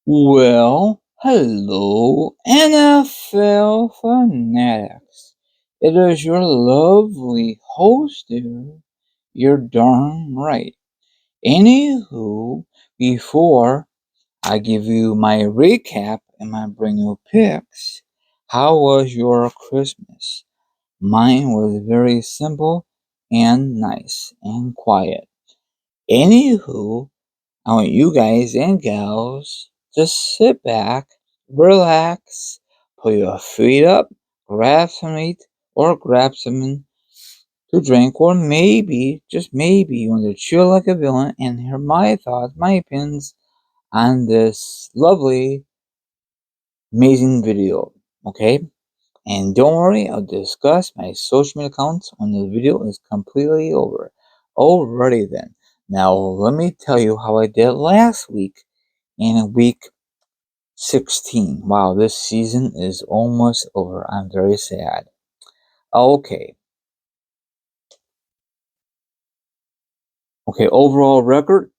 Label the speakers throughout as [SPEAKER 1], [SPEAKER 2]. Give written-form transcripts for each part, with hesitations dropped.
[SPEAKER 1] Well, hello, NFL fanatics. It is your lovely host here. You're darn right. Anywho, before I give you my recap and my brand new picks, how was your Christmas? Mine was very simple and nice and quiet. Anywho, I want you guys and gals just sit back, relax, put your feet up, grab some meat, or grab something to drink, or maybe, just maybe, you want to chill like a villain and hear my thoughts, my opinions on this lovely, amazing video. Okay? And don't worry, I'll discuss my social media accounts when the video is completely over. Alrighty then. Now, let me tell you how I did last week in week 16. Wow, this season is almost over. I'm very sad. Okay. Okay, overall record.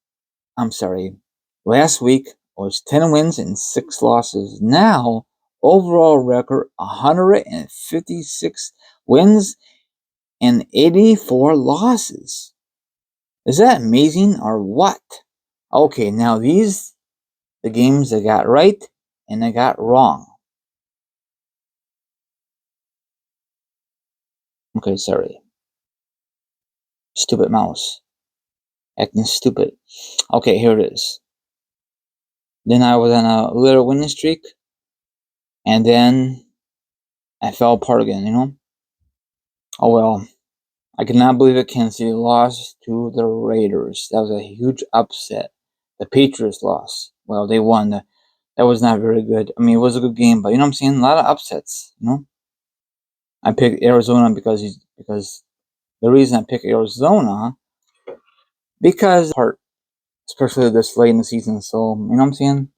[SPEAKER 1] I'm sorry. Last week was 10 wins and 6 losses. Now, overall record 156 wins and 84 losses. Is that amazing or what? Okay, now these the games I got right and I got wrong. Okay, sorry. Stupid mouse. Acting stupid. Okay, here it is. Then I was on a little winning streak, and then I fell apart again. Oh well. I cannot believe it, Kansas City lost to the Raiders. That was a huge upset. The Patriots lost. Well, they won. That was not very good. I mean, it was a good game, but you know what I'm saying? A lot of upsets. I picked Arizona because the reason I picked Arizona because part, especially this late in the season. So you know what I'm saying?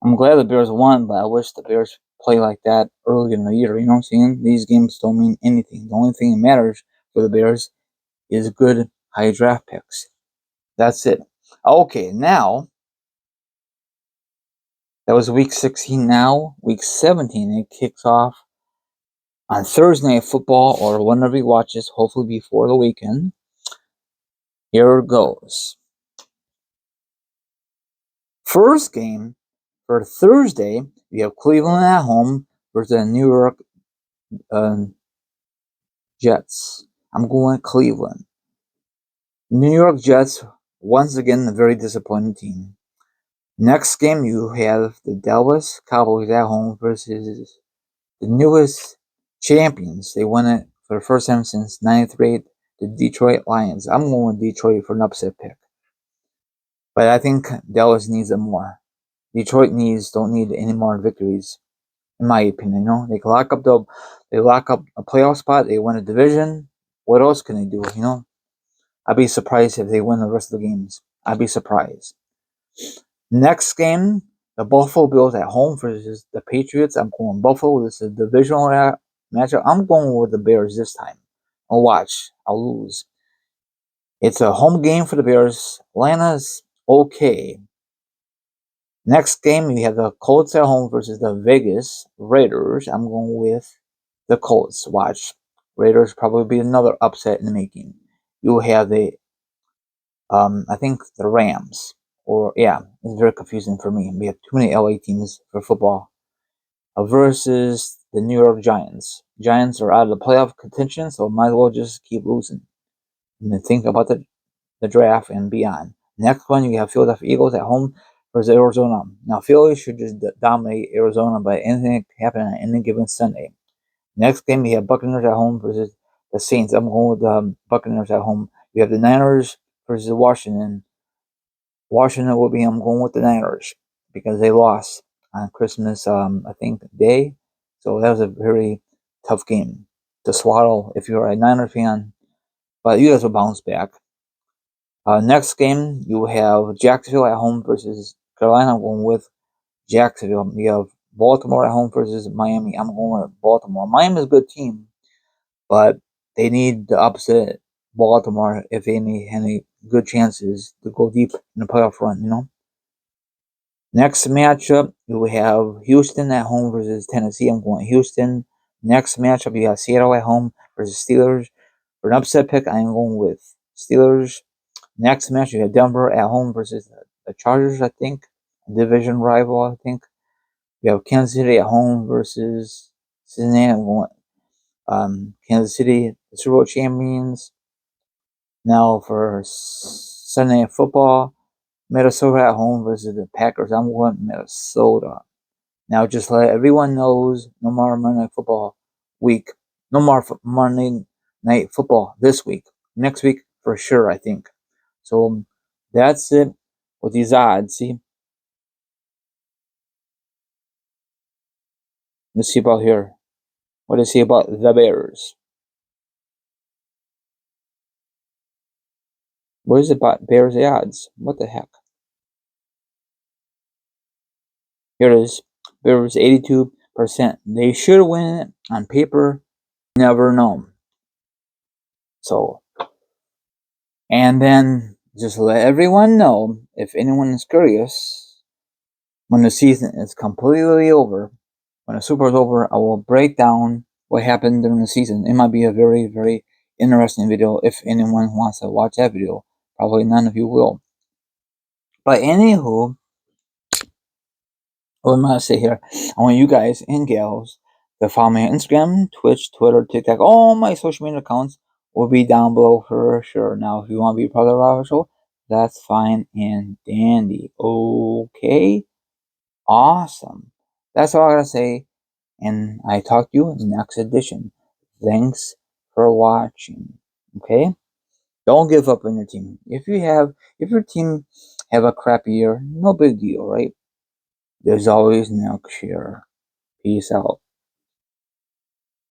[SPEAKER 1] I'm glad the Bears won, but I wish the Bears play like that early in the year. You know what I'm saying? These games don't mean anything. The only thing that matters for the Bears is good high draft picks. That's it. Okay, now that was week 16. Now week 17, it kicks off on Thursday Night Football or whenever you watch this. Hopefully before the weekend. Here it goes. First game for Thursday, we have Cleveland at home versus the New York uh, Jets. I'm going Cleveland. New York Jets, once again, a very disappointing team. Next game, you have the Dallas Cowboys at home versus the newest champions. They won it for the first time since '93, the Detroit Lions. I'm going with Detroit for an upset pick. But I think Dallas needs it more. Detroit don't need any more victories, in my opinion. They lock up a playoff spot. They win a division. What else can they do? I'd be surprised if they win the rest of the games. I'd be surprised. Next game, the Buffalo Bills at home versus the Patriots. I'm going Buffalo. This is a divisional matchup. I'm going with the Bears this time. I'll lose. It's a home game for the Bears. Atlanta's okay. Next game, we have the Colts at home versus the Vegas Raiders. I'm going with the Colts. Watch. Raiders probably be another upset in the making. You have I think the Rams. Or, yeah, it's very confusing for me. We have too many LA teams for football. Versus the New York Giants. Giants are out of the playoff contention, so might as well just keep losing. And then think about the draft and beyond. Next one, you have Philadelphia Eagles at home versus Arizona. Now, Philly should just dominate Arizona, but anything can happen on any given Sunday. Next game, you have Buccaneers at home versus the Saints. I'm going with the Buccaneers at home. You have the Niners versus Washington. Washington will be. I'm going with the Niners because they lost on Christmas, I think, Day. So that was a very tough game to swallow if you're a Niner fan. But you guys will bounce back. Next game, you have Jacksonville at home versus Carolina. I'm going with Jacksonville. You have Baltimore at home versus Miami. I'm going with Baltimore. Miami's a good team, but they need to upset Baltimore if they need any good chances to go deep in the playoff run. Next matchup, you have Houston at home versus Tennessee. I'm going Houston. Next matchup, you have Seattle at home versus Steelers. For an upset pick, I am going with Steelers. Next match, you have Denver at home versus the Chargers, I think. A division rival, I think. You have Kansas City at home versus Cincinnati. I'm going Kansas City, the Super Bowl champions. Now for Sunday Night Football, Minnesota at home versus the Packers. I'm going Minnesota. Now just let everyone knows, no more Monday Night Football week. No more Monday Night Football this week. Next week for sure, I think. So that's it with these odds. See, let's see about here. What does it say about the Bears? What is it about Bears odds? What the heck? Here it is. Bears 82%. They should win it on paper. Never know. So, and then just let everyone know, if anyone is curious, when the season is completely over, when the Super is over, I will break down what happened during the season. It might be a very, very interesting video if anyone wants to watch that video. Probably none of you will. But anywho, what am I gonna say here? I want you guys and gals to follow me on Instagram, Twitch, Twitter, TikTok. All my social media accounts will be down below for sure. Now, if you want to be part of the Rafa Show, that's fine and dandy. Okay? Awesome. That's all I gotta say. And I talk to you in the next edition. Thanks for watching. Okay? Don't give up on your team. If your team have a crappy year, no big deal, right? There's always next year. Peace out.